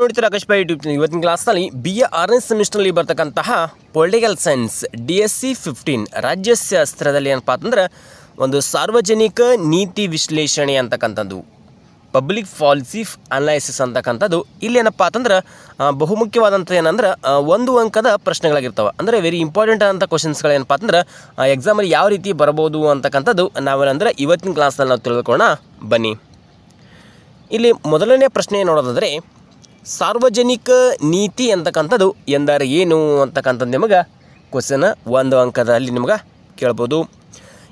ನೋಡ್ತೀರಾ Akash pi YouTube channel. ಇವತ್ತಿನ ಕ್ಲಾಸ್ನಲ್ಲಿ BA 6ನೇ ಸೆಮಿಸ್ಟರ್ನಲ್ಲಿ ಬರ್ತಕ್ಕಂತಹ ಪೊಲಿಟಿಕಲ್ ಸೈನ್ಸ್ DSC 15 ರಾಜ್ಯಶಾಸ್ತ್ರದಲ್ಲಿ ಏನಪ್ಪ ಅಂತಂದ್ರೆ ಒಂದು ಸಾರ್ವಜನಿಕ ನೀತಿ ವಿಶ್ಲೇಷಣೆ ಅಂತಕ್ಕಂಥದ್ದು, ಪಬ್ಲಿಕ್ ಪಾಲಿಸಿ ಅನಲೈಸಿಸ್ ಅಂತಕ್ಕಂಥದ್ದು. ಇಲ್ಲಿ ಏನಪ್ಪ ಅಂತಂದ್ರೆ ಬಹುಮುಖ್ಯವಾದಂಥ ಏನಂದ್ರೆ ಒಂದು ಅಂಕದ ಪ್ರಶ್ನೆಗಳಾಗಿರ್ತವೆ. ಅಂದರೆ ವೆರಿ ಇಂಪಾರ್ಟೆಂಟ್ ಆದಂಥ ಕ್ವಶನ್ಸ್ಗಳು ಏನಪ್ಪ ಅಂತಂದ್ರೆ ಎಕ್ಸಾಮಲ್ಲಿ ಯಾವ ರೀತಿ ಬರ್ಬೋದು ಅಂತಕ್ಕಂಥದ್ದು ನಾವೇನಂದ್ರೆ ಇವತ್ತಿನ ಕ್ಲಾಸ್ನಲ್ಲಿ ನಾವು ತಿಳ್ಕೊಳ್ಳೋಣ ಬನ್ನಿ. ಇಲ್ಲಿ ಮೊದಲನೇ ಪ್ರಶ್ನೆ ನೋಡೋದಾದರೆ ಸಾರ್ವಜನಿಕ ನೀತಿ ಅಂತಕ್ಕಂಥದ್ದು ಎಂದರೆ ಏನು ಅಂತಕ್ಕಂಥದ್ದು ನಿಮಗೆ ಕ್ವಶನ್ ಒಂದು ಅಂಕದಲ್ಲಿ ನಿಮ್ಗೆ ಕೇಳ್ಬೋದು.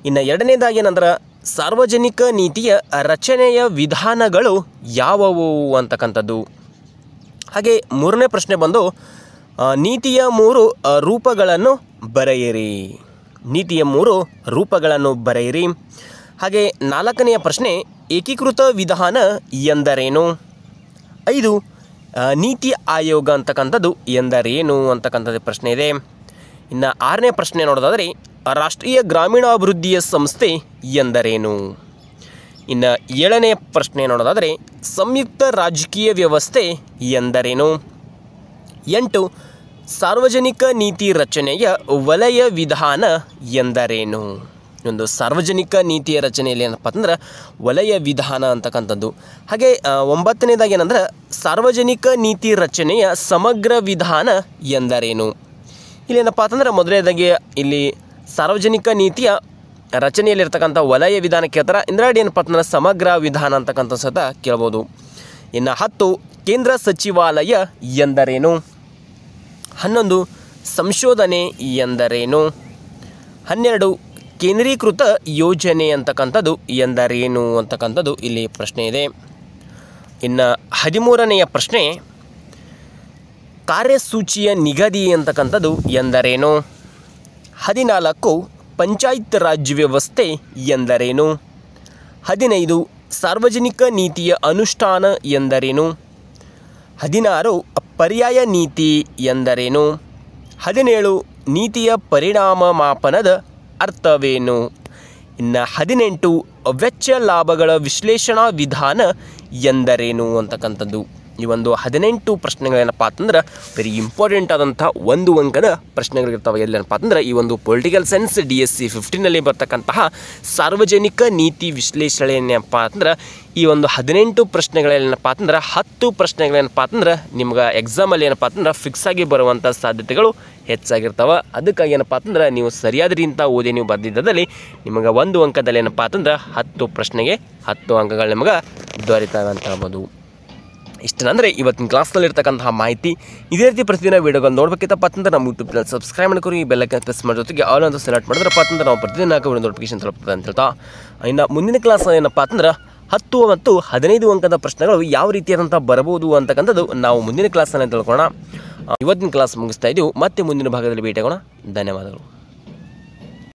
ಇನ್ನು ಎರಡನೇದಾಗಿ ಏನಂದ್ರೆ ಸಾರ್ವಜನಿಕ ನೀತಿಯ ರಚನೆಯ ವಿಧಾನಗಳು ಯಾವುವು ಅಂತಕ್ಕಂಥದ್ದು. ಹಾಗೆ ಮೂರನೇ ಪ್ರಶ್ನೆ ಬಂದು ನೀತಿಯ 3 ರೂಪಗಳನ್ನು ಬರೆಯಿರಿ. ನೀತಿಯ 3 ರೂಪಗಳನ್ನು ಬರೆಯಿರಿ. ಹಾಗೆ ನಾಲ್ಕನೆಯ ಪ್ರಶ್ನೆ ಏಕೀಕೃತ ವಿಧಾನ ಎಂದರೇನು. 5 ನೀತಿ ಆಯೋಗ ಅಂತಕ್ಕಂಥದ್ದು ಎಂದರೇನು ಅಂತಕ್ಕಂಥದ್ದು ಪ್ರಶ್ನೆ ಇದೆ. ಇನ್ನು 6ನೇ ಪ್ರಶ್ನೆ ನೋಡೋದಾದರೆ ರಾಷ್ಟ್ರೀಯ ಗ್ರಾಮೀಣಾಭಿವೃದ್ಧಿಯ ಸಂಸ್ಥೆ ಎಂದರೇನು. ಇನ್ನು 7ನೇ ಪ್ರಶ್ನೆ ನೋಡೋದಾದರೆ ಸಂಯುಕ್ತ ರಾಜಕೀಯ ವ್ಯವಸ್ಥೆ ಎಂದರೇನು. 8 ಸಾರ್ವಜನಿಕ ನೀತಿ ರಚನೆಯ ವಲಯ ವಿಧಾನ ಎಂದರೇನು. ಒಂದು ಸಾರ್ವಜನಿಕ ನೀತಿಯ ರಚನೆಯಲ್ಲಿ ಏನಪ್ಪ ಅಂತಂದ್ರೆ ವಲಯ ವಿಧಾನ ಅಂತಕ್ಕಂಥದ್ದು. ಹಾಗೆ 9ನೇದಾಗಿ ಏನಂದ್ರೆ ಸಾರ್ವಜನಿಕ ನೀತಿ ರಚನೆಯ ಸಮಗ್ರ ವಿಧಾನ ಎಂದರೇನು. ಇಲ್ಲೇನಪ್ಪ ಅಂತಂದ್ರೆ ಮೊದಲನೇದಾಗಿ ಇಲ್ಲಿ ಸಾರ್ವಜನಿಕ ನೀತಿಯ ರಚನೆಯಲ್ಲಿರ್ತಕ್ಕಂಥ ವಲಯ ವಿಧಾನ ಕೇಳ್ತಾರೆ. ಇಂದ್ರಾಡಿ ಏನಪ್ಪ ಅಂತಂದ್ರೆ ಸಮಗ್ರ ವಿಧಾನ ಅಂತಕ್ಕಂಥ ಸಹಿತ ಕೇಳ್ಬೋದು. ಇನ್ನು 10 ಕೇಂದ್ರ ಸಚಿವಾಲಯ ಎಂದರೇನು. 11 ಸಂಶೋಧನೆ ಎಂದರೇನು. 12 ಕೇಂದ್ರೀಕೃತ ಯೋಜನೆ ಅಂತಕ್ಕಂಥದ್ದು ಎಂದರೇನು ಅಂತಕ್ಕಂಥದ್ದು ಇಲ್ಲಿ ಪ್ರಶ್ನೆ ಇದೆ. ಇನ್ನು 13ನೆಯ ಪ್ರಶ್ನೆ ಕಾರ್ಯಸೂಚಿಯ ನಿಗದಿ ಅಂತಕ್ಕಂಥದ್ದು ಎಂದರೇನು. 14 ಪಂಚಾಯತ್ ರಾಜ್ ವ್ಯವಸ್ಥೆ ಎಂದರೇನು. 15 ಸಾರ್ವಜನಿಕ ನೀತಿಯ ಅನುಷ್ಠಾನ ಎಂದರೇನು. 16 ಪರ್ಯಾಯ ನೀತಿ ಎಂದರೇನು. 17 ನೀತಿಯ ಪರಿಣಾಮ ಮಾಪನದ ಅರ್ಥವೇನು. ಇನ್ನು 18 ವೆಚ್ಚ ಲಾಭಗಳ ವಿಶ್ಲೇಷಣಾ ವಿಧಾನ ಎಂದರೇನು ಅಂತಕ್ಕಂಥದ್ದು. ಈ ಒಂದು 18 ಪ್ರಶ್ನೆಗಳೇನಪ್ಪ ಅಂತಂದ್ರೆ ವೆರಿ ಇಂಪಾರ್ಟೆಂಟ್ ಆದಂಥ ಒಂದು ಅಂಕದ ಪ್ರಶ್ನೆಗಳಿರ್ತವೆ. ಎಲ್ಲೇನಪ್ಪ ಅಂತಂದ್ರೆ ಈ ಒಂದು ಪೊಲಿಟಿಕಲ್ ಸೈನ್ಸ್ DSC 15ನಲ್ಲಿ ಬರ್ತಕ್ಕಂತಹ ಸಾರ್ವಜನಿಕ ನೀತಿ ವಿಶ್ಲೇಷಣೆ ಏನಪ್ಪ ಅಂತಂದ್ರೆ ಈ ಒಂದು 18 ಪ್ರಶ್ನೆಗಳೇನಪ್ಪ ಅಂತಂದ್ರೆ 10 ಪ್ರಶ್ನೆಗಳೇನಪ್ಪ ಅಂತಂದ್ರೆ ನಿಮ್ಗೆ ಎಕ್ಸಾಮಲ್ಲಿ ಏನಪ್ಪ ಅಂತಂದ್ರೆ ಫಿಕ್ಸ್ ಆಗಿ ಬರುವಂಥ ಸಾಧ್ಯತೆಗಳು ಹೆಚ್ಚಾಗಿರ್ತವೆ. ಅದಕ್ಕಾಗಿ ಏನಪ್ಪ ಅಂತಂದ್ರೆ ನೀವು ಸರಿಯಾದ ರೀತಿಯಿಂದ ಓದಿ ನೀವು ಬರೆದಿದ್ದಲ್ಲಿ ನಿಮಗೆ ಒಂದು ಅಂಕದಲ್ಲಿ ಏನಪ್ಪ ಅಂತಂದ್ರೆ 10 ಪ್ರಶ್ನೆಗೆ 10 ಅಂಕಗಳು ನಿಮಗೆ ದೊರೀತವೆ ಅಂತ ಹೇಳ್ಬೋದು. ಇಷ್ಟಂದರೆ ಇವತ್ತಿನ ಕ್ಲಾಸ್ನಲ್ಲಿರ್ತಕ್ಕಂತಹ ಮಾಹಿತಿ. ಇದೇ ರೀತಿ ಪ್ರತಿದಿನ ವೀಡಿಯೋಗಳು ನೋಡಬೇಕಿತ್ತಪ್ಪ ಅಂತಂದ್ರೆ ನಮ್ಮ ಯೂಟ್ಯೂಬ್ ಚಾನಲ್ ಸಬ್ಸ್ಕ್ರೈಬ್ ಮಾಡ್ಕೊರಿ, ಬೆಲ್ಲೈಕನ್ ಪ್ರೆಸ್ ಮಾಡೋ ಜೊತೆಗೆ ಆಲ್ ಅಂತ ಸೆಲೆಕ್ಟ್ ಮಾಡಿದ್ರಪ್ಪ ಅಂತಂದ್ರೆ ನಾವು ಪ್ರತಿದಿನ ಹಾಕೋ ನೋಟಿಫಿಕೇಶನ್ ತಲುಪ್ತದೆ ಅಂತ ಹೇಳ್ತಾ. ಇನ್ನು ಮುಂದಿನ ಕ್ಲಾಸ್ ಏನಪ್ಪ ಅಂತಂದ್ರೆ 10 ಮತ್ತು 15 ಅಂಕದ ಪ್ರಶ್ನೆಗಳು ಯಾವ ರೀತಿಯಾದಂಥ ಬರಬಹುದು ಅಂತಕ್ಕಂಥದ್ದು ನಾವು ಮುಂದಿನ ಕ್ಲಾಸ್ನಲ್ಲಿ ತಿಳ್ಕೊಳ್ಳೋಣ. ಇವತ್ತಿನ ಕ್ಲಾಸ್ ಮುಗಿಸ್ತಾ ಇದ್ದೀವಿ. ಮತ್ತೆ ಮುಂದಿನ ಭಾಗದಲ್ಲಿ ಭೇಟಿಯಾಗೋಣ. ಧನ್ಯವಾದಗಳು.